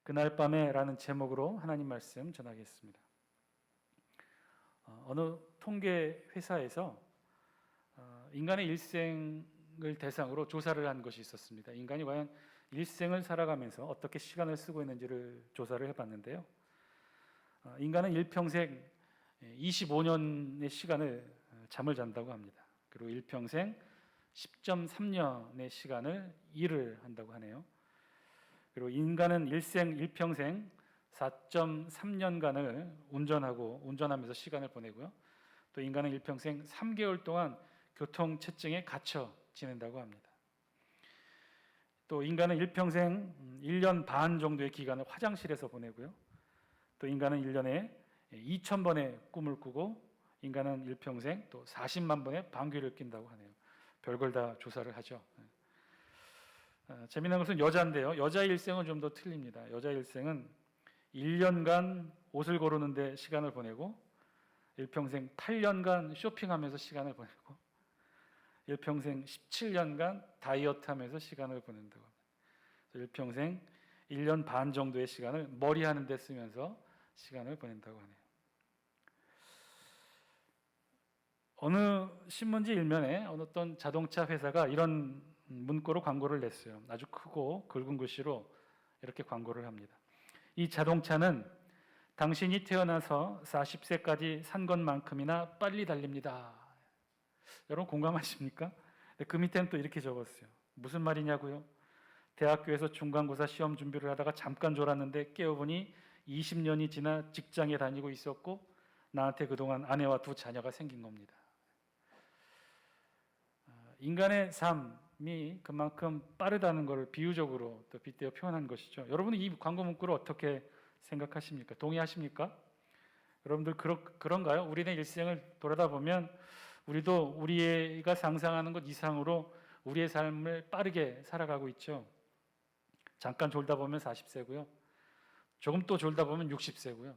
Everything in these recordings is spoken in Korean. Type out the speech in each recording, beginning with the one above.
그날 밤에라는 제목으로 하나님 말씀 전하겠습니다. 어느 통계 회사에서 인간의 일생을 대상으로 조사를 한 것이 있었습니다. 인간이 과연 일생을 살아가면서 어떻게 시간을 쓰고 있는지를 조사를 해봤는데요. 인간은 일평생 25년의 시간을 잠을 잔다고 합니다. 그리고 일평생 10.3년의 시간을 일을 한다고 하네요. 그리고 인간은 일평생 4.3년간을 운전하면서 시간을 보내고요. 또 인간은 일평생 3개월 동안 교통체증에 갇혀 지낸다고 합니다. 또 인간은 일평생 1년 반 정도의 기간을 화장실에서 보내고요. 또 인간은 1년에 2,000번의 꿈을 꾸고 인간은 일평생 또 40만 번의 방귀를 낀다고 하네요. 별걸 다 조사를 하죠. 재미난 것은 여자인데요. 여자의 일생은 좀 더 틀립니다. 여자의 일생은 1년간 옷을 고르는 데 시간을 보내고 일평생 8년간 쇼핑하면서 시간을 보내고 일평생 17년간 다이어트하면서 시간을 보낸다고 합니다. 일평생 1년 반 정도의 시간을 머리하는 데 쓰면서 시간을 보낸다고 하네요. 어느 신문지 일면에 어떤 자동차 회사가 이런 문구로 광고를 냈어요. 아주 크고 굵은 글씨로 이렇게 광고를 합니다. 이 자동차는 당신이 태어나서 40세까지 산 것만큼이나 빨리 달립니다. 여러분 공감하십니까? 그 밑에는 또 이렇게 적었어요. 무슨 말이냐고요? 대학교에서 중간고사 시험 준비를 하다가 잠깐 졸았는데 깨어보니 20년이 지나 직장에 다니고 있었고 나한테 그동안 아내와 2 자녀가 생긴 겁니다. 인간의 삶이 그만큼 빠르다는 것을 비유적으로 또 빗대어 표현한 것이죠. 여러분은 이 광고 문구를 어떻게 생각하십니까? 동의하십니까? 여러분들 그런가요? 우리의 일생을 돌아다 보면 우리도 우리가 상상하는 것 이상으로 우리의 삶을 빠르게 살아가고 있죠. 잠깐 졸다 보면 40세고요. 조금 또 졸다 보면 60세고요.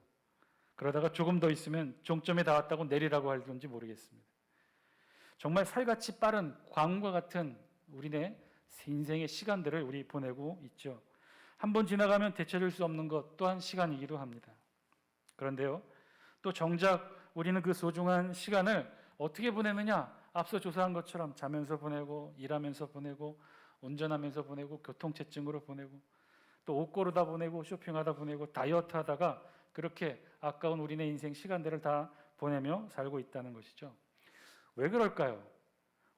그러다가 조금 더 있으면 종점에 닿았다고 내리라고 할 건지 모르겠습니다. 정말 살같이 빠른 광과 같은 우리네 인생의 시간들을 우리 보내고 있죠. 한 번 지나가면 되찾을 수 없는 것 또한 시간이기도 합니다. 그런데요, 또 정작 우리는 그 소중한 시간을 어떻게 보내느냐? 앞서 조사한 것처럼 자면서 보내고, 일하면서 보내고, 운전하면서 보내고, 교통체증으로 보내고, 또 옷 고르다 보내고, 쇼핑하다 보내고, 다이어트 하다가 그렇게 아까운 우리네 인생 시간들을 다 보내며 살고 있다는 것이죠. 왜 그럴까요?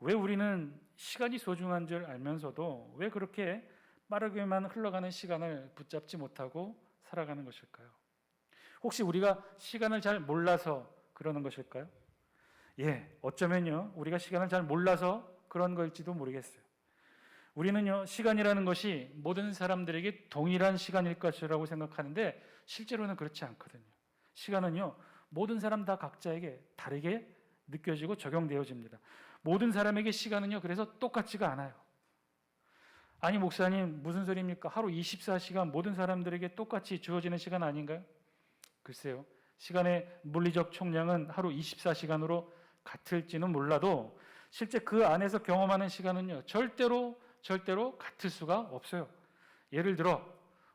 왜 우리는 시간이 소중한 줄 알면서도 왜 그렇게 빠르게만 흘러가는 시간을 붙잡지 못하고 살아가는 것일까요? 혹시 우리가 시간을 잘 몰라서 그러는 것일까요? 어쩌면요, 우리가 시간을 잘 몰라서 그런 걸지도 모르겠어요. 우리는요, 시간이라는 것이 모든 사람들에게 동일한 시간일 것이라고 생각하는데 실제로는 그렇지 않거든요. 시간은요, 모든 사람 다 각자에게 다르게 느껴지고 적용되어집니다. 모든 사람에게 시간은요, 그래서 똑같지가 않아요. 아니, 목사님, 무슨 소리입니까? 하루 24시간 모든 사람들에게 똑같이 주어지는 시간 아닌가요? 글쎄요. 시간의 물리적 총량은 하루 24시간으로 같을지는 몰라도 실제 그 안에서 경험하는 시간은요, 절대로 같을 수가 없어요. 예를 들어,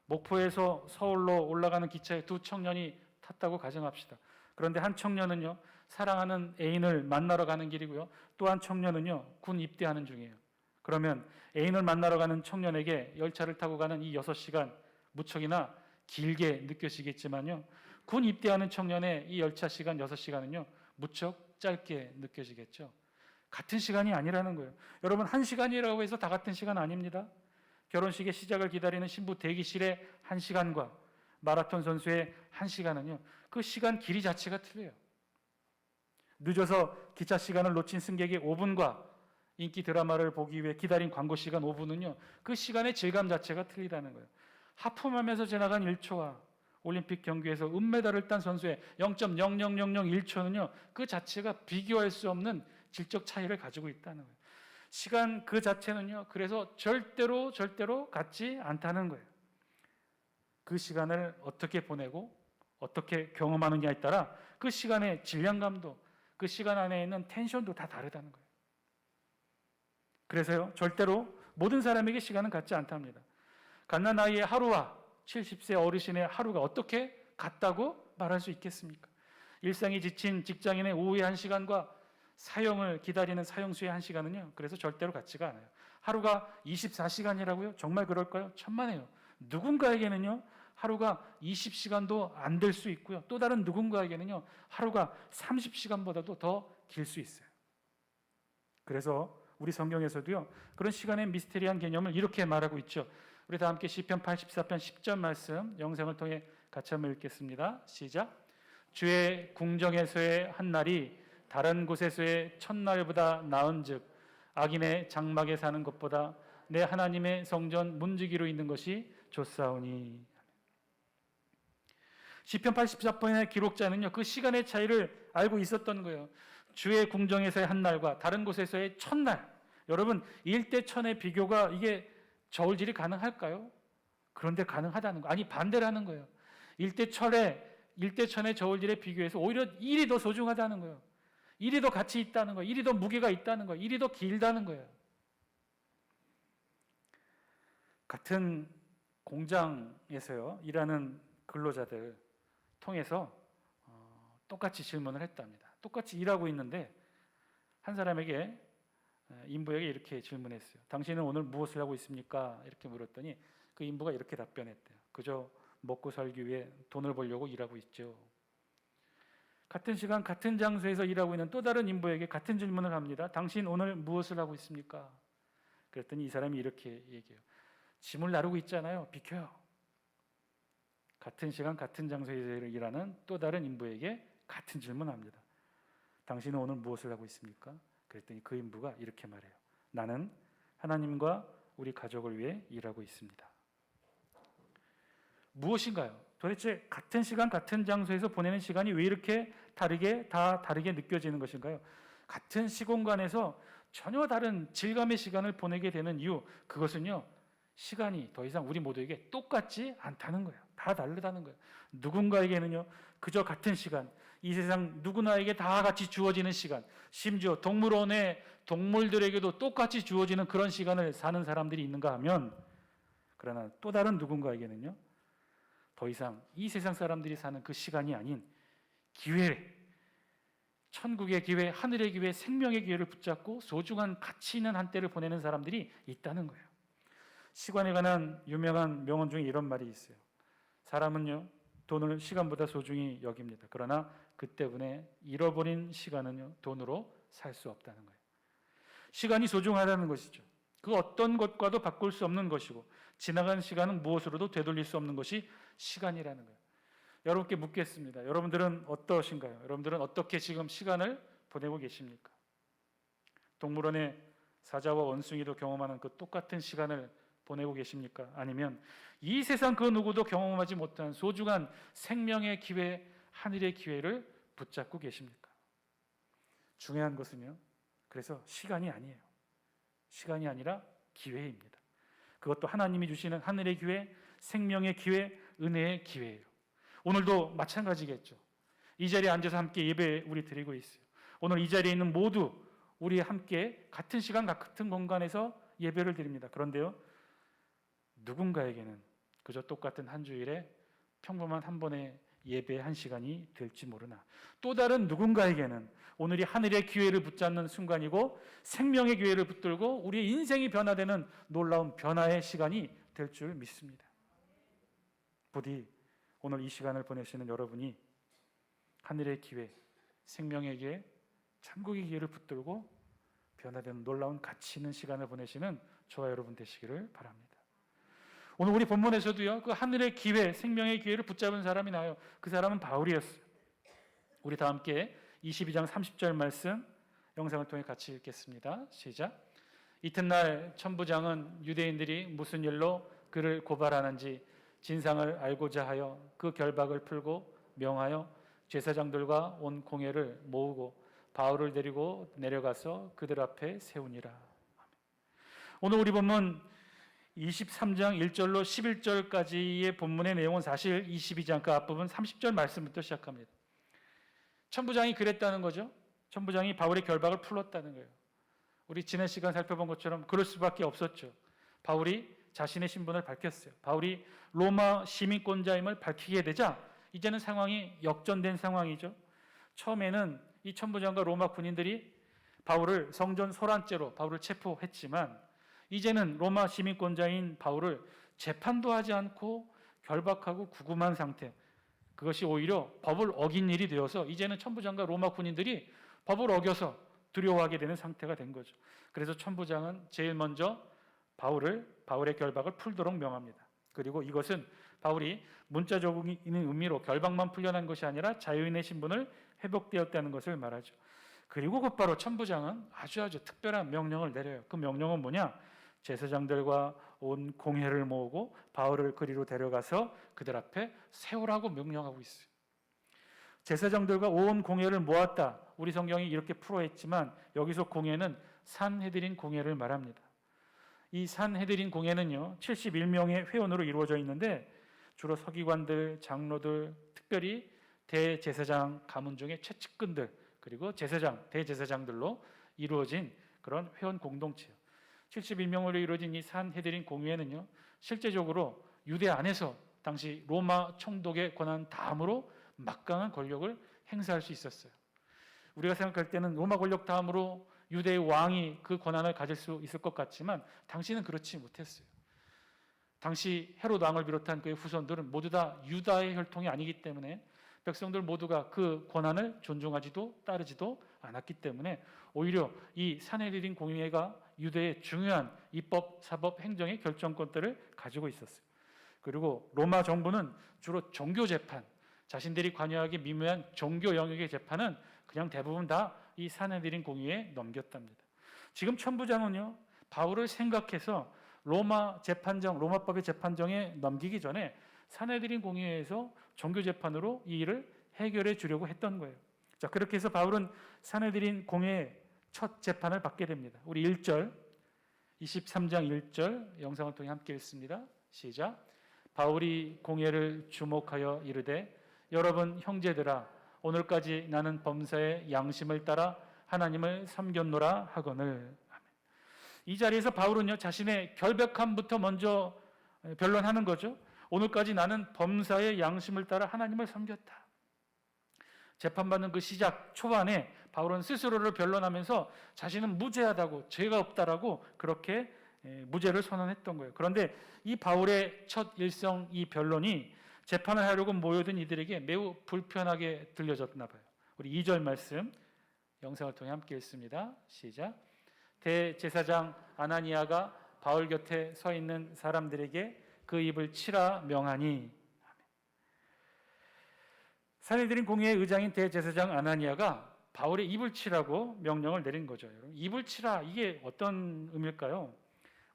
목포에서 서울로 올라가는 기차에 2 청년이 탔다고 가정합시다. 그런데 한 청년은요, 사랑하는 애인을 만나러 가는 길이고요, 또 한 청년은요, 군 입대하는 중이에요. 그러면 애인을 만나러 가는 청년에게 열차를 타고 가는 이 6시간 무척이나 길게 느껴지겠지만요, 군 입대하는 청년의 이 열차 시간 6시간은요, 무척 짧게 느껴지겠죠. 같은 시간이 아니라는 거예요. 여러분, 1시간이라고 해서 다 같은 시간 아닙니다. 결혼식의 시작을 기다리는 신부 대기실의 1시간과 마라톤 선수의 1시간은요, 그 시간 길이 자체가 틀려요. 늦어서 기차 시간을 놓친 승객의 5분과 인기 드라마를 보기 위해 기다린 광고 시간 5분은요, 그 시간의 질감 자체가 틀리다는 거예요. 하품하면서 지나간 1초와 올림픽 경기에서 은메달을 딴 선수의 0.00001초는요, 그 자체가 비교할 수 없는 질적 차이를 가지고 있다는 거예요. 시간 그 자체는요, 그래서 절대로 같지 않다는 거예요. 그 시간을 어떻게 보내고 어떻게 경험하느냐에 따라 그 시간의 질량감도, 그 시간 안에 있는 텐션도 다 다르다는 거예요. 그래서요, 절대로 모든 사람에게 시간은 같지 않답니다. 갓난 아이의 하루와 70세 어르신의 하루가 어떻게 같다고 말할 수 있겠습니까? 일상이 지친 직장인의 오후의 1시간과 사형을 기다리는 사형수의 1시간은요, 그래서 절대로 같지가 않아요. 하루가 24시간이라고요? 정말 그럴까요? 천만에요. 누군가에게는요, 하루가 20시간도 안 될 수 있고요. 또 다른 누군가에게는요, 하루가 30시간보다도 더 길 수 있어요. 그래서 우리 성경에서도요, 그런 시간의 미스테리한 개념을 이렇게 말하고 있죠. 우리 다 함께 시편 84편 10절 말씀 영상을 통해 같이 한번 읽겠습니다. 시작. 주의 궁정에서의 한 날이 다른 곳에서의 첫날보다 나은즉 악인의 장막에 사는 것보다 내 하나님의 성전 문지기로 있는 것이 좋사오니. 시편 84편의 기록자는요, 그 시간의 차이를 알고 있었던 거예요. 주의 궁정에서의 한 날과 다른 곳에서의 첫날. 여러분, 일대천의 비교가 이게 저울질이 가능할까요? 그런데 가능하다는 거. 아니, 반대라는 거예요. 일대천의 저울질에 비교해서 오히려 일이 더 소중하다는 거예요. 일이 더 가치 있다는 거예요. 일이 더 무게가 있다는 거예요. 일이 더 길다는 거예요. 같은 공장에서요, 일하는 근로자들 통해서 똑같이 질문을 했답니다. 똑같이 일하고 있는데 한 사람에게, 인부에게 이렇게 질문했어요. 당신은 오늘 무엇을 하고 있습니까? 이렇게 물었더니 그 인부가 이렇게 답변했대요. 그저 먹고 살기 위해 돈을 벌려고 일하고 있죠. 같은 시간 같은 장소에서 일하고 있는 또 다른 인부에게 같은 질문을 합니다. 당신 오늘 무엇을 하고 있습니까? 그랬더니 이 사람이 이렇게 얘기해요. 짐을 나르고 있잖아요. 비켜요. 같은 시간 같은 장소에서 일하는 또 다른 인부에게 같은 질문합니다. 당신은 오늘 무엇을 하고 있습니까? 그랬더니 그 인부가 이렇게 말해요. 나는 하나님과 우리 가족을 위해 일하고 있습니다. 무엇인가요? 도대체 같은 시간 같은 장소에서 보내는 시간이 왜 이렇게 다르게 느껴지는 것인가요? 같은 시공간에서 전혀 다른 질감의 시간을 보내게 되는 이유, 그것은요, 시간이 더 이상 우리 모두에게 똑같지 않다는 거예요. 다 다르다는 거예요. 누군가에게는요, 그저 같은 시간, 이 세상 누구나에게 다 같이 주어지는 시간, 심지어 동물원의 동물들에게도 똑같이 주어지는 그런 시간을 사는 사람들이 있는가 하면, 그러나 또 다른 누군가에게는요, 더 이상 이 세상 사람들이 사는 그 시간이 아닌 기회, 천국의 기회, 하늘의 기회, 생명의 기회를 붙잡고 소중한 가치 있는 한때를 보내는 사람들이 있다는 거예요. 시간에 관한 유명한 명언 중에 이런 말이 있어요. 사람은요, 돈을 시간보다 소중히 여깁니다. 그러나 그 때문에 잃어버린 시간은요, 돈으로 살 수 없다는 거예요. 시간이 소중하다는 것이죠. 그 어떤 것과도 바꿀 수 없는 것이고, 지나간 시간은 무엇으로도 되돌릴 수 없는 것이 시간이라는 거예요. 여러분께 묻겠습니다. 여러분들은 어떠신가요? 여러분들은 어떻게 지금 시간을 보내고 계십니까? 동물원의 사자와 원숭이도 경험하는 그 똑같은 시간을 보내고 계십니까? 아니면 이 세상 그 누구도 경험하지 못한 소중한 생명의 기회, 하늘의 기회를 붙잡고 계십니까? 중요한 것은요, 그래서 시간이 아니에요. 시간이 아니라 기회입니다. 그것도 하나님이 주시는 하늘의 기회, 생명의 기회, 은혜의 기회예요. 오늘도 마찬가지겠죠. 이 자리에 앉아서 함께 예배 우리 드리고 있어요. 오늘 이 자리에 있는 모두 우리 함께 같은 시간 같은 공간에서 예배를 드립니다. 그런데요, 누군가에게는 그저 똑같은 한 주일에 평범한 한 번의 예배 한 시간이 될지 모르나, 또 다른 누군가에게는 오늘이 하늘의 기회를 붙잡는 순간이고 생명의 기회를 붙들고 우리의 인생이 변화되는 놀라운 변화의 시간이 될 줄 믿습니다. 부디 오늘 이 시간을 보내시는 여러분이 하늘의 기회, 생명의 기회, 천국의 기회를 붙들고 변화되는 놀라운 가치 있는 시간을 보내시는 저와 여러분 되시기를 바랍니다. 오늘 우리 본문에서도요, 그 하늘의 기회, 생명의 기회를 붙잡은 사람이 나와요. 그 사람은 바울이었어요. 우리 다 함께 22장 30절 말씀 영상을 통해 같이 읽겠습니다. 시작. 이튿날 천부장은 유대인들이 무슨 일로 그를 고발하는지 진상을 알고자 하여 그 결박을 풀고 명하여 제사장들과 온 공회를 모으고 바울을 데리고 내려가서 그들 앞에 세우니라. 오늘 우리 본문 23장 1절로 11절까지의 본문의 내용은 사실 22장 그 앞부분 30절 말씀부터 시작합니다. 천부장이 그랬다는 거죠. 천부장이 바울의 결박을 풀었다는 거예요. 우리 지난 시간 살펴본 것처럼 그럴 수밖에 없었죠. 바울이 자신의 신분을 밝혔어요. 바울이 로마 시민권자임을 밝히게 되자 이제는 상황이 역전된 상황이죠. 처음에는 이 천부장과 로마 군인들이 바울을 성전 소란죄로 바울을 체포했지만 이제는 로마 시민권자인 바울을 재판도 하지 않고 결박하고 구금한 상태, 그것이 오히려 법을 어긴 일이 되어서 이제는 천부장과 로마 군인들이 법을 어겨서 두려워하게 되는 상태가 된 거죠. 그래서 천부장은 제일 먼저 바울의 결박을 풀도록 명합니다. 그리고 이것은 바울이 문자적인 의미로 결박만 풀려난 것이 아니라 자유인의 신분을 회복되었다는 것을 말하죠. 그리고 곧바로 천부장은 아주 특별한 명령을 내려요. 그 명령은 뭐냐? 제사장들과 온 공회를 모으고 바울을 그리로 데려가서 그들 앞에 세우라고 명령하고 있어요. 제사장들과 온 공회를 모았다. 우리 성경이 이렇게 풀어했지만 여기서 공회는 산헤드린 공회를 말합니다. 이 산헤드린 공회는요 71명의 회원으로 이루어져 있는데 주로 서기관들, 장로들, 특별히 대제사장 가문 중에 최측근들, 그리고 제사장, 대제사장들로 이루어진 그런 회원 공동체예요. 71명으로 이루어진 이 산헤드린 공회는요 실제적으로 유대 안에서 당시 로마 총독의 권한 다음으로 막강한 권력을 행사할 수 있었어요. 우리가 생각할 때는 로마 권력 다음으로 유대의 왕이 그 권한을 가질 수 있을 것 같지만 당시는 그렇지 못했어요. 당시 헤롯 왕을 비롯한 그의 후손들은 모두 다 유다의 혈통이 아니기 때문에 백성들 모두가 그 권한을 존중하지도 따르지도 않았기 때문에 오히려 이 산헤드린 공회가 유대의 중요한 입법, 사법, 행정의 결정권들을 가지고 있었어요. 그리고 로마 정부는 주로 종교 재판, 자신들이 관여하기 미묘한 종교 영역의 재판은 그냥 대부분 다 이 산헤드린 공회에 넘겼답니다. 지금 천부장은요 바울을 생각해서 로마법의 재판정에 넘기기 전에 산헤드린 공회에서 종교 재판으로 이 일을 해결해 주려고 했던 거예요. 자, 그렇게 해서 바울은 산헤드린 공회의 첫 재판을 받게 됩니다. 우리 1절, 23장 1절 영상을 통해 함께 읽습니다. 시작. 바울이 공회를 주목하여 이르되 여러분 형제들아 오늘까지 나는 범사의 양심을 따라 하나님을 섬겼노라 하거늘. 이 자리에서 바울은요 자신의 결백함부터 먼저 변론하는 거죠. 오늘까지 나는 범사의 양심을 따라 하나님을 섬겼다. 재판받는 그 시작 초반에 바울은 스스로를 변론하면서 자신은 무죄하다고, 죄가 없다라고 그렇게 무죄를 선언했던 거예요. 그런데 이 바울의 첫 일성 이 변론이 재판을 하려고 모여든 이들에게 매우 불편하게 들려졌나 봐요. 우리 2절 말씀 영상을 통해 함께 읽습니다. 시작. 대제사장 아나니아가 바울 곁에 서 있는 사람들에게 그 입을 치라 명하니. 산헤드린 공회의 의장인 대제사장 아나니아가 바울의 입을 치라고 명령을 내린 거죠. 여러분, 입을 치라, 이게 어떤 의미일까요?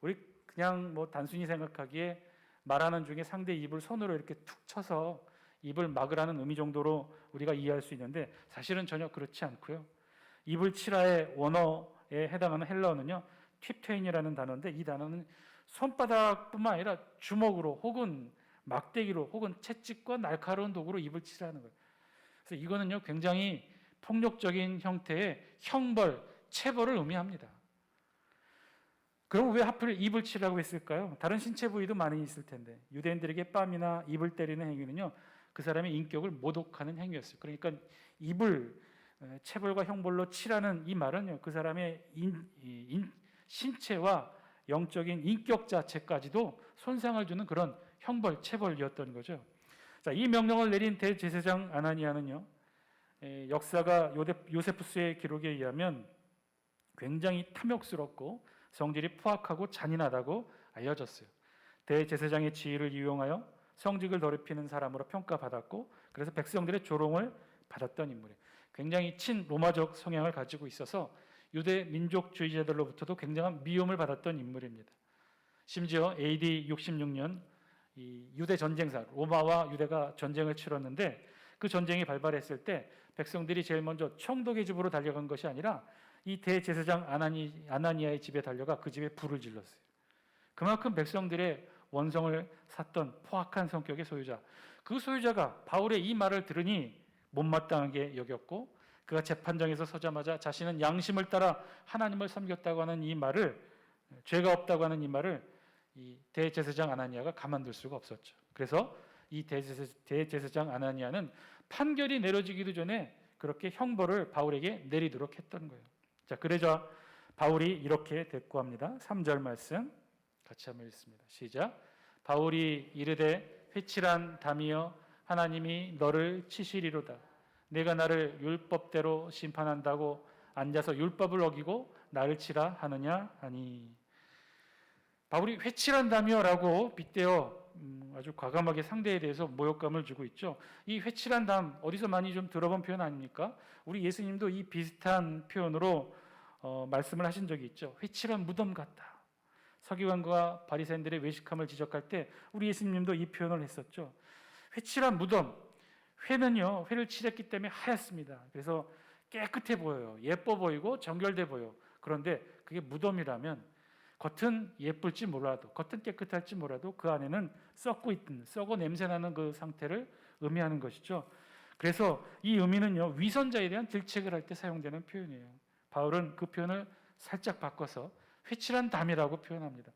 우리 그냥 단순히 생각하기에 말하는 중에 상대 입을 손으로 이렇게 툭 쳐서 입을 막으라는 의미 정도로 우리가 이해할 수 있는데 사실은 전혀 그렇지 않고요. 입을 치라의 원어에 해당하는 헬라어는요 팁테인이라는 단어인데 이 단어는 손바닥뿐만 아니라 주먹으로 혹은 막대기로 혹은 채찍과 날카로운 도구로 입을 치라는 거예요. 그래서 이거는요 굉장히 폭력적인 형태의 형벌, 체벌을 의미합니다. 그럼 왜 하필 입을 치라고 했을까요? 다른 신체 부위도 많이 있을 텐데 유대인들에게 뺨이나 입을 때리는 행위는요 그 사람의 인격을 모독하는 행위였어요. 그러니까 입을 체벌과 형벌로 치라는 이 말은요 그 사람의 신체와 영적인 인격 자체까지도 손상을 주는 그런 형벌, 체벌이었던 거죠. 자, 이 명령을 내린 대제사장 아나니아는요 역사가 요세푸스의 기록에 의하면 굉장히 탐욕스럽고 성질이 포악하고 잔인하다고 알려졌어요. 대제사장의 지위를 이용하여 성직을 더럽히는 사람으로 평가받았고 그래서 백성들의 조롱을 받았던 인물이에요. 굉장히 친로마적 성향을 가지고 있어서 유대 민족주의자들로부터도 굉장한 미움을 받았던 인물입니다. 심지어 AD 66년 이 유대 전쟁사, 로마와 유대가 전쟁을 치렀는데 그 전쟁이 발발했을 때 백성들이 제일 먼저 총독의 집으로 달려간 것이 아니라 이 대제사장 아나니아의 집에 달려가 그 집에 불을 질렀어요. 그만큼 백성들의 원성을 샀던 포악한 성격의 소유자, 그 소유자가 바울의 이 말을 들으니 못마땅하게 여겼고 그가 재판장에서 서자마자 자신은 양심을 따라 하나님을 섬겼다고 하는 이 말을, 죄가 없다고 하는 이 말을 이 대제사장 아나니아가 가만둘 수가 없었죠. 그래서 이 대제사장 아나니아는 판결이 내려지기도 전에 그렇게 형벌을 바울에게 내리도록 했던 거예요. 자, 그러자 바울이 이렇게 대꾸합니다. 3절 말씀 같이 한번 읽습니다. 시작. 바울이 이르되 회칠한 담이여 하나님이 너를 치시리로다. 내가 나를 율법대로 심판한다고 앉아서 율법을 어기고 나를 치라 하느냐 하니. 바울이 회칠한 담이여라고 빗대어 아주 과감하게 상대에 대해서 모욕감을 주고 있죠. 이 회칠한 담 어디서 많이 좀 들어본 표현 아닙니까? 우리 예수님도 이 비슷한 표현으로 말씀을 하신 적이 있죠. 회칠한 무덤 같다. 서기관과 바리새인들의 외식함을 지적할 때 우리 예수님도 이 표현을 했었죠. 회칠한 무덤. 회는요, 회를 칠했기 때문에 하얗습니다. 그래서 깨끗해 보여요. 예뻐 보이고 정결돼 보여. 그런데 그게 무덤이라면 겉은 예쁠지 몰라도, 겉은 깨끗할지 몰라도 그 안에는 썩고 있든 썩어 냄새나는 그 상태를 의미하는 것이죠. 그래서 이 의미는요, 위선자에 대한 질책을 할 때 사용되는 표현이에요. 바울은 그 표현을 살짝 바꿔서 회칠한 담이라고 표현합니다.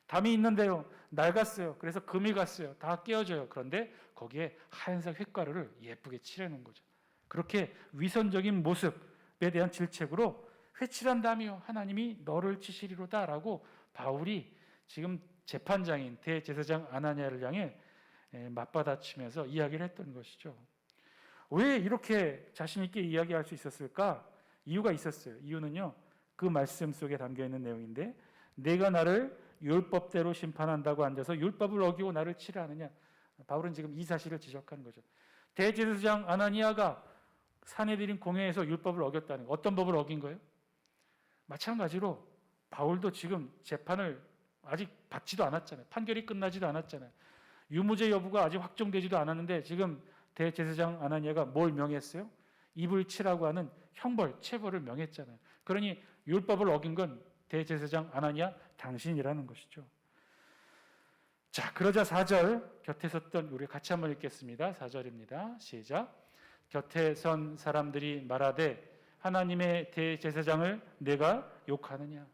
담이 있는데요, 낡았어요. 그래서 금이 갔어요. 다 깨어져요. 그런데 거기에 하얀색 흙가루를 예쁘게 칠해놓은 거죠. 그렇게 위선적인 모습에 대한 질책으로 회칠한 담이요 하나님이 너를 치시리로다 라고 바울이 지금 재판장인 대제사장 아나니아를 향해 맞받아치면서 이야기를 했던 것이죠. 왜 이렇게 자신 있게 이야기할 수 있었을까? 이유가 있었어요. 이유는요, 그 말씀 속에 담겨있는 내용인데, 내가 나를 율법대로 심판한다고 앉아서 율법을 어기고 나를 치라 하느냐. 바울은 지금 이 사실을 지적하는 거죠. 대제사장 아나니아가 산헤드린 공회에서 율법을 어겼다는 거. 어떤 법을 어긴 거예요? 마찬가지로 바울도 지금 재판을 아직 받지도 않았잖아요. 판결이 끝나지도 않았잖아요. 유무죄 여부가 아직 확정되지도 않았는데 지금 대제사장 아나니아가 뭘 명했어요? 입을 치라고 하는 형벌, 체벌을 명했잖아요. 그러니 율법을 어긴 건 대제사장 아나니아 당신이라는 것이죠. 자, 그러자 4절 곁에 섰던 우리 같이 한번 읽겠습니다. 4절입니다. 시작. 곁에 선 사람들이 말하되 하나님의 대제사장을 내가 욕하느냐?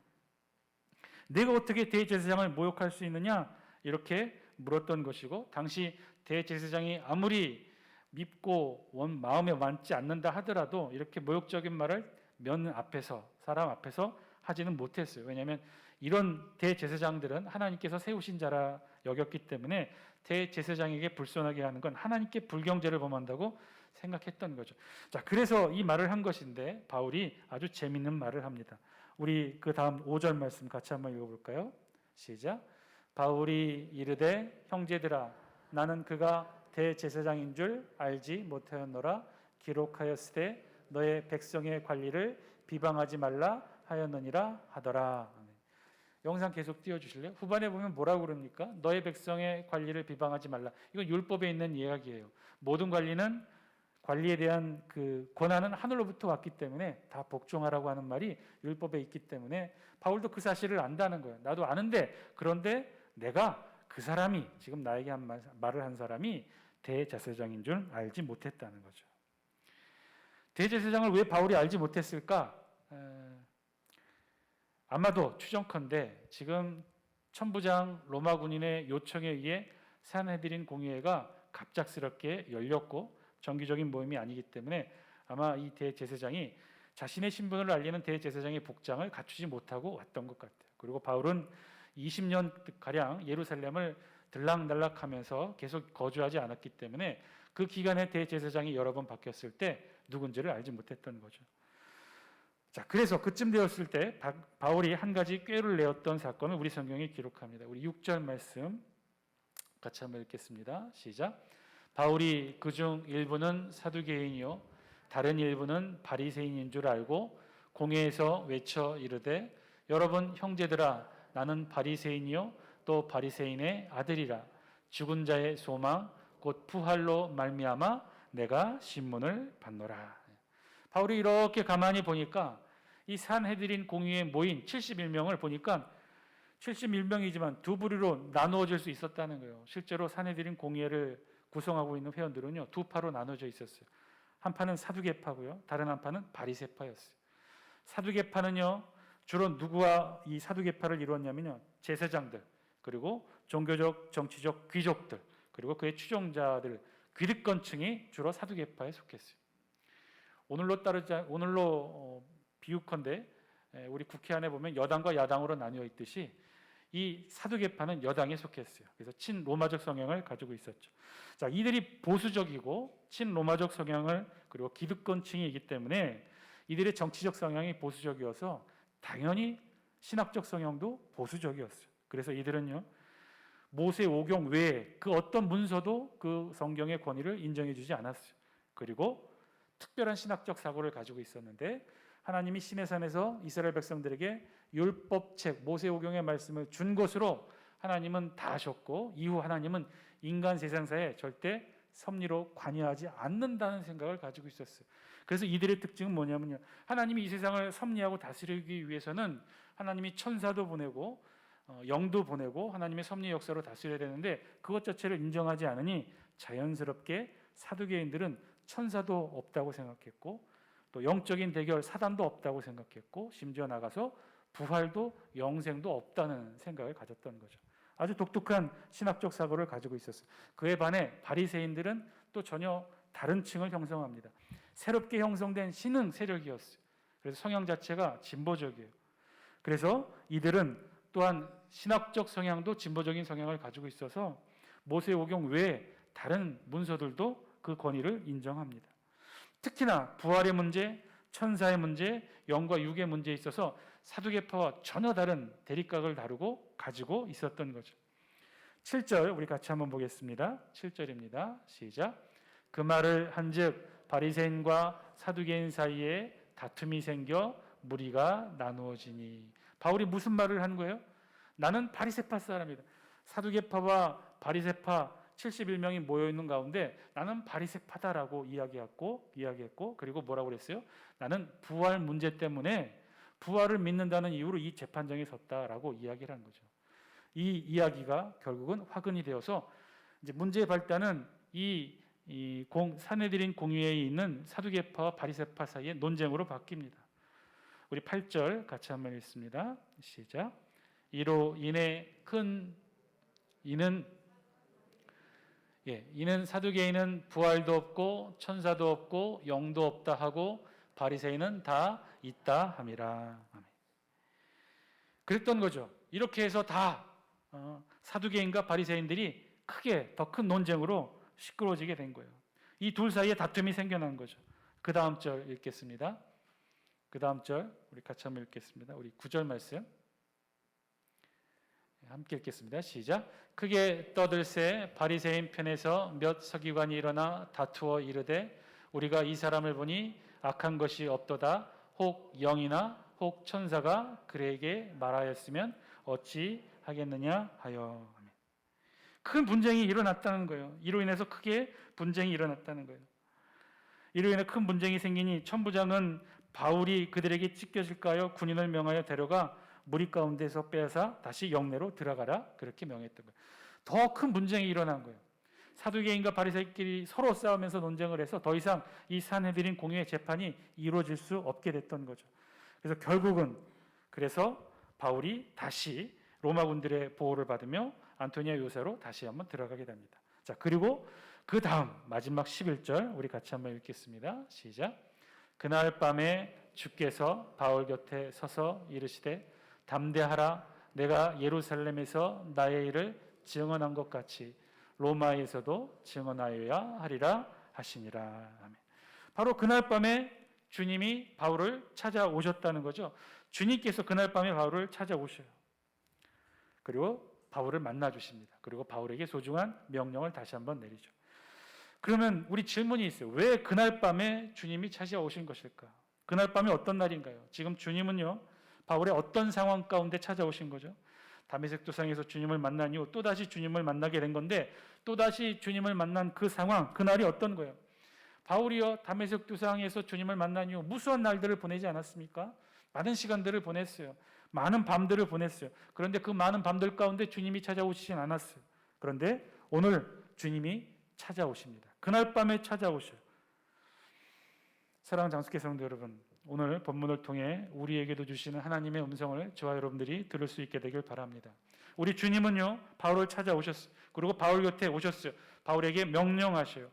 내가 어떻게 대제사장을 모욕할 수 있느냐? 이렇게 물었던 것이고, 당시 대제사장이 아무리 밉고 마음에 맞지 않는다 하더라도 이렇게 모욕적인 말을 면 앞에서, 사람 앞에서 하지는 못했어요. 왜냐하면 이런 대제사장들은 하나님께서 세우신 자라 여겼기 때문에 대제사장에게 불손하게 하는 건 하나님께 불경죄를 범한다고 생각했던 거죠. 자, 그래서 이 말을 한 것인데 바울이 아주 재밌는 말을 합니다. 우리 그 다음 5절 말씀 같이 한번 읽어볼까요? 시작. 바울이 이르되 형제들아 나는 그가 대제사장인 줄 알지 못하였노라. 기록하였으되 너의 백성의 관리를 비방하지 말라 하였느니라 하더라. 영상 계속 띄워주실래요? 후반에 보면 뭐라고 그럽니까? 너의 백성의 관리를 비방하지 말라. 이건 율법에 있는 이야기예요. 모든 관리에 대한 그 권한은 하늘로부터 왔기 때문에 다 복종하라고 하는 말이 율법에 있기 때문에 바울도 그 사실을 안다는 거예요. 나도 아는데, 그런데 내가 그 사람이, 지금 나에게 말을 한 사람이 대제사장인 줄 알지 못했다는 거죠. 대제사장을 왜 바울이 알지 못했을까? 아마도 추정컨대 지금 천부장 로마 군인의 요청에 의해 산헤드린 공의회가 갑작스럽게 열렸고 정기적인 모임이 아니기 때문에 아마 이 대제사장이 자신의 신분을 알리는 대제사장의 복장을 갖추지 못하고 왔던 것 같아요. 그리고 바울은 20년가량 예루살렘을 들락날락하면서 계속 거주하지 않았기 때문에 그 기간에 대제사장이 여러 번 바뀌었을 때 누군지를 알지 못했던 거죠. 자, 그래서 그쯤 되었을 때 바울이 한 가지 꾀를 내었던 사건을 우리 성경에 기록합니다. 우리 6절 말씀 같이 한번 읽겠습니다. 시작. 바울이 그중 일부는 사두개인이요 다른 일부는 바리새인인 줄 알고 공회에서 외쳐 이르되 여러분 형제들아 나는 바리새인이요 또 바리새인의 아들이라. 죽은 자의 소망 곧 부활로 말미암아 내가 신문을 받노라. 바울이 이렇게 가만히 보니까 이 산헤드린 공의에 모인 71명을 보니까 71명이지만 두 부류로 나누어질 수 있었다는 거예요. 실제로 산헤드린 공의회를 구성하고 있는 회원들은요, 두 파로 나눠져 있었어요. 한 파는 사두개파고요, 다른 한 파는 바리새파였어요. 사두개파는요, 주로 누구와 이 사두개파를 이루었냐면요, 제사장들, 그리고 종교적, 정치적 귀족들, 그리고 그의 추종자들, 귀득권층이 주로 사두개파에 속했어요. 오늘로 비유컨대 우리 국회 안에 보면 여당과 야당으로 나뉘어 있듯이 이 사두개파는 여당에 속했어요. 그래서 친로마적 성향을 가지고 있었죠. 자, 이들이 보수적이고 친로마적 성향을 그리고 기득권층이기 때문에 이들의 정치적 성향이 보수적이어서 당연히 신학적 성향도 보수적이었어요. 그래서 이들은요, 모세 오경 외에 그 어떤 문서도 그 성경의 권위를 인정해 주지 않았어요. 그리고 특별한 신학적 사고를 가지고 있었는데 하나님이 시내산에서 이스라엘 백성들에게 율법책 모세오경의 말씀을 준 것으로 하나님은 다 하셨고, 이후 하나님은 인간 세상사에 절대 섭리로 관여하지 않는다는 생각을 가지고 있었어요. 그래서 이들의 특징은 뭐냐면요, 하나님이 이 세상을 섭리하고 다스리기 위해서는 하나님이 천사도 보내고 영도 보내고 하나님의 섭리 역사로 다스려야 되는데 그것 자체를 인정하지 않으니 자연스럽게 사두개인들은 천사도 없다고 생각했고, 또 영적인 대결 사단도 없다고 생각했고, 심지어 나가서 부활도 영생도 없다는 생각을 가졌던 거죠. 아주 독특한 신학적 사고를 가지고 있었어요. 그에 반해 바리새인들은 또 전혀 다른 층을 형성합니다. 새롭게 형성된 신흥 세력이었어요. 그래서 성향 자체가 진보적이에요. 그래서 이들은 또한 신학적 성향도 진보적인 성향을 가지고 있어서 모세오경 외에 다른 문서들도 그 권위를 인정합니다. 특히나 부활의 문제, 천사의 문제, 영과 육의 문제에 있어서 사두개파와 전혀 다른 대립각을 다루고 가지고 있었던 거죠. 7절 우리 같이 한번 보겠습니다. 7절입니다. 시작. 그 말을 한즉 바리새인과 사두개인 사이에 다툼이 생겨 무리가 나누어지니. 바울이 무슨 말을 한 거예요? 나는 바리새파 사람이다. 사두개파와 바리새파 71명이 모여 있는 가운데 나는 바리새파다라고 이야기했고 그리고 뭐라고 그랬어요? 나는 부활 문제 때문에 부활을 믿는다는 이유로 이 재판장에 섰다라고 이야기를 한 거죠. 이 이야기가 결국은 화근이 되어서 이제 문제의 발단은 사내들인 공회에 있는 사두개파와 바리새파 사이의 논쟁으로 바뀝니다. 우리 8절 같이 한번 읽습니다. 시작. 이로 인해 이는 사두개인은 부활도 없고 천사도 없고 영도 없다 하고 바리새인은 다 있다 함이라. 그랬던 거죠. 이렇게 해서 다 사두개인과 바리새인들이 크게 더 큰 논쟁으로 시끄러워지게 된 거예요. 이 둘 사이에 다툼이 생겨난 거죠. 그 다음 절 읽겠습니다. 그 다음 절 우리 같이 한번 읽겠습니다. 우리 9절 말씀 함께 읽겠습니다. 시작. 크게 떠들새 바리새인 편에서 몇 서기관이 일어나 다투어 이르되 우리가 이 사람을 보니 악한 것이 없도다. 혹 영이나 혹 천사가 그에게 말하였으면 어찌 하겠느냐 하여. 큰 분쟁이 일어났다는 거예요. 이로 인해서 크게 분쟁이 일어났다는 거예요. 이로 인해 큰 분쟁이 생기니 천부장은 바울이 그들에게 찢겨질까요? 군인을 명하여 데려가 무리 가운데서 빼앗아 다시 영내로 들어가라, 그렇게 명했던 거예요. 더 큰 분쟁이 일어난 거예요. 사두개인과 바리새인끼리 서로 싸우면서 논쟁을 해서 더 이상 이 산헤드린 공회의 재판이 이루어질 수 없게 됐던 거죠. 그래서 결국은 바울이 다시 로마 군들의 보호를 받으며 안토니아 요새로 다시 한번 들어가게 됩니다. 자, 그리고 그 다음 마지막 11절 우리 같이 한번 읽겠습니다. 시작. 그날 밤에 주께서 바울 곁에 서서 이르시되 담대하라, 내가 예루살렘에서 나의 일을 증언한 것 같이 로마에서도 증언하여야 하리라 하시니라. 아멘. 바로 그날 밤에 주님이 바울을 찾아오셨다는 거죠. 주님께서 그날 밤에 바울을 찾아오셔요. 그리고 바울을 만나 주십니다. 그리고 바울에게 소중한 명령을 다시 한번 내리죠. 그러면 우리 질문이 있어요. 왜 그날 밤에 주님이 찾아오신 것일까? 그날 밤이 어떤 날인가요? 지금 주님은요, 바울의 어떤 상황 가운데 찾아오신 거죠? 다메섹 도상에서 주님을 만난 이후 또다시 주님을 만나게 된 건데, 또다시 주님을 만난 그 상황, 그날이 어떤 거예요? 바울이요, 다메섹 도상에서 주님을 만난 이후 무수한 날들을 보내지 않았습니까? 많은 시간들을 보냈어요. 많은 밤들을 보냈어요. 그런데 그 많은 밤들 가운데 주님이 찾아오시진 않았어요. 그런데 오늘 주님이 찾아오십니다. 그날 밤에 찾아오셔요. 사랑하는 장숙회 성도 여러분, 오늘 본문을 통해 우리에게도 주시는 하나님의 음성을 저와 여러분들이 들을 수 있게 되길 바랍니다. 우리 주님은요, 바울을 찾아오셨어요. 그리고 바울 곁에 오셨어요. 바울에게 명령하셔요.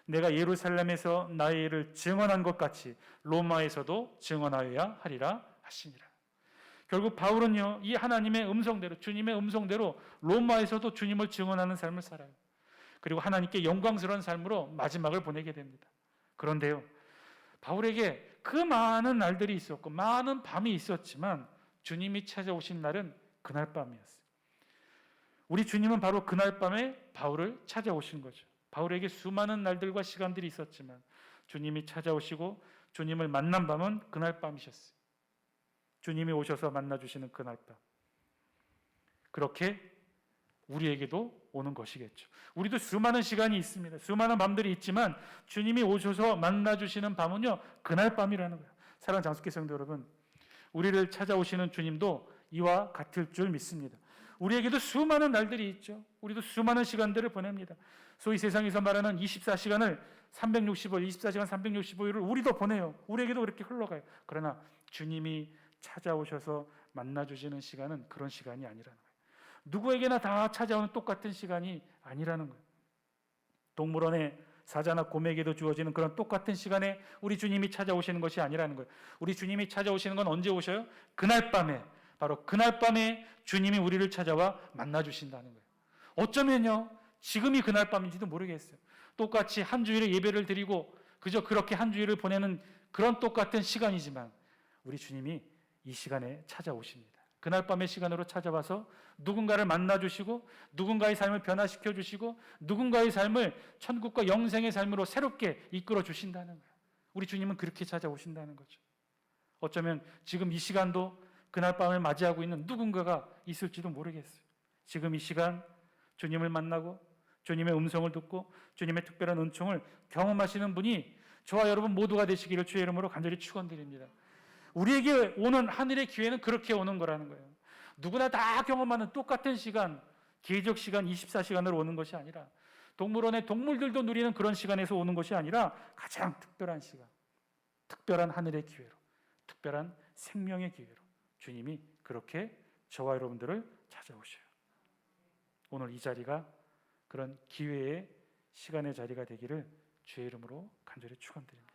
내가 예루살렘에서 나의 일을 증언한 것 같이 로마에서도 증언하여야 하리라 하시니라. 결국 바울은요, 이 하나님의 음성대로, 주님의 음성대로 로마에서도 주님을 증언하는 삶을 살아요. 그리고 하나님께 영광스러운 삶으로 마지막을 보내게 됩니다. 그런데요, 바울에게 그 많은 날들이 있었고 많은 밤이 있었지만 주님이 찾아오신 날은 그날 밤이었어요. 우리 주님은 바로 그날 밤에 바울을 찾아오신 거죠. 바울에게 수많은 날들과 시간들이 있었지만 주님이 찾아오시고 주님을 만난 밤은 그날 밤이셨어요. 주님이 오셔서 만나주시는 그날 밤. 그렇게 우리에게도 오는 것이겠죠. 우리도 수많은 시간이 있습니다. 수많은 밤들이 있지만 주님이 오셔서 만나주시는 밤은요, 그날 밤이라는 거예요. 사랑하는 장숙기 성도 여러분, 우리를 찾아오시는 주님도 이와 같을 줄 믿습니다. 우리에게도 수많은 날들이 있죠. 우리도 수많은 시간들을 보냅니다. 소위 세상에서 말하는 24시간을 365일, 24시간 365일을 우리도 보내요. 우리에게도 그렇게 흘러가요. 그러나 주님이 찾아오셔서 만나주시는 시간은 그런 시간이 아니라는 거예요. 누구에게나 다 찾아오는 똑같은 시간이 아니라는 거예요. 동물원에 사자나 곰에게도 주어지는 그런 똑같은 시간에 우리 주님이 찾아오시는 것이 아니라는 거예요. 우리 주님이 찾아오시는 건 언제 오셔요? 그날 밤에, 바로 그날 밤에 주님이 우리를 찾아와 만나주신다는 거예요. 어쩌면요, 지금이 그날 밤인지도 모르겠어요. 똑같이 한 주일에 예배를 드리고 그저 그렇게 한 주일을 보내는 그런 똑같은 시간이지만 우리 주님이 이 시간에 찾아오십니다. 그날 밤의 시간으로 찾아와서 누군가를 만나주시고 누군가의 삶을 변화시켜 주시고 누군가의 삶을 천국과 영생의 삶으로 새롭게 이끌어 주신다는 거예요. 우리 주님은 그렇게 찾아오신다는 거죠. 어쩌면 지금 이 시간도 그날 밤을 맞이하고 있는 누군가가 있을지도 모르겠어요. 지금 이 시간 주님을 만나고 주님의 음성을 듣고 주님의 특별한 은총을 경험하시는 분이 저와 여러분 모두가 되시기를 주의 이름으로 간절히 축원드립니다. 우리에게 오는 하늘의 기회는 그렇게 오는 거라는 거예요. 누구나 다 경험하는 똑같은 시간, 기회적 시간 24시간으로 오는 것이 아니라 동물원의 동물들도 누리는 그런 시간에서 오는 것이 아니라 가장 특별한 시간, 특별한 하늘의 기회로, 특별한 생명의 기회로 주님이 그렇게 저와 여러분들을 찾아오셔요. 오늘 이 자리가 그런 기회의 시간의 자리가 되기를 주의 이름으로 간절히 축원드립니다.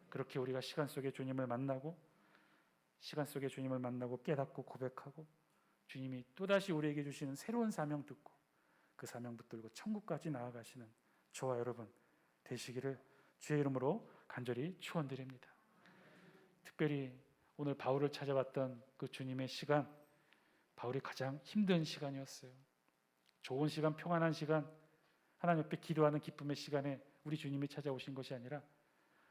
그렇게 우리가 시간 속에 주님을 만나고 시간 속에 주님을 만나고 깨닫고 고백하고 주님이 또다시 우리에게 주시는 새로운 사명 듣고 그 사명 붙들고 천국까지 나아가시는 저와 여러분 되시기를 주의 이름으로 간절히 축원드립니다. 특별히 오늘 바울을 찾아왔던 그 주님의 시간, 바울이 가장 힘든 시간이었어요. 좋은 시간, 평안한 시간, 하나님 옆에 기도하는 기쁨의 시간에 우리 주님이 찾아오신 것이 아니라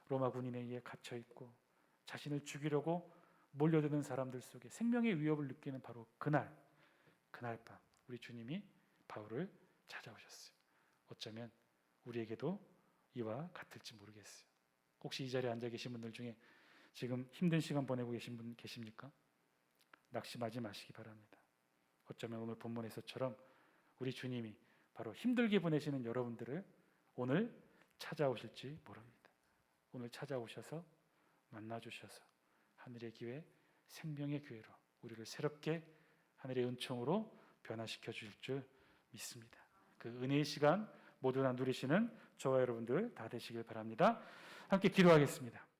로마 군인에 의해 갇혀 있고 자신을 죽이려고 몰려드는 사람들 속에 생명의 위협을 느끼는 바로 그날 밤 우리 주님이 바울을 찾아오셨어요. 어쩌면 우리에게도 이와 같을지 모르겠어요. 혹시 이 자리에 앉아 계신 분들 중에 지금 힘든 시간 보내고 계신 분 계십니까? 낙심하지 마시기 바랍니다. 어쩌면 오늘 본문에서처럼 우리 주님이 바로 힘들게 보내시는 여러분들을 오늘 찾아오실지 모릅니다. 오늘 찾아오셔서 만나주셔서 하늘의 기회, 생명의 기회로 우리를 새롭게 하늘의 은총으로 변화시켜 주실 줄 믿습니다. 그 은혜의 시간 모두 다 누리시는 저와 여러분들 다 되시길 바랍니다. 함께 기도하겠습니다.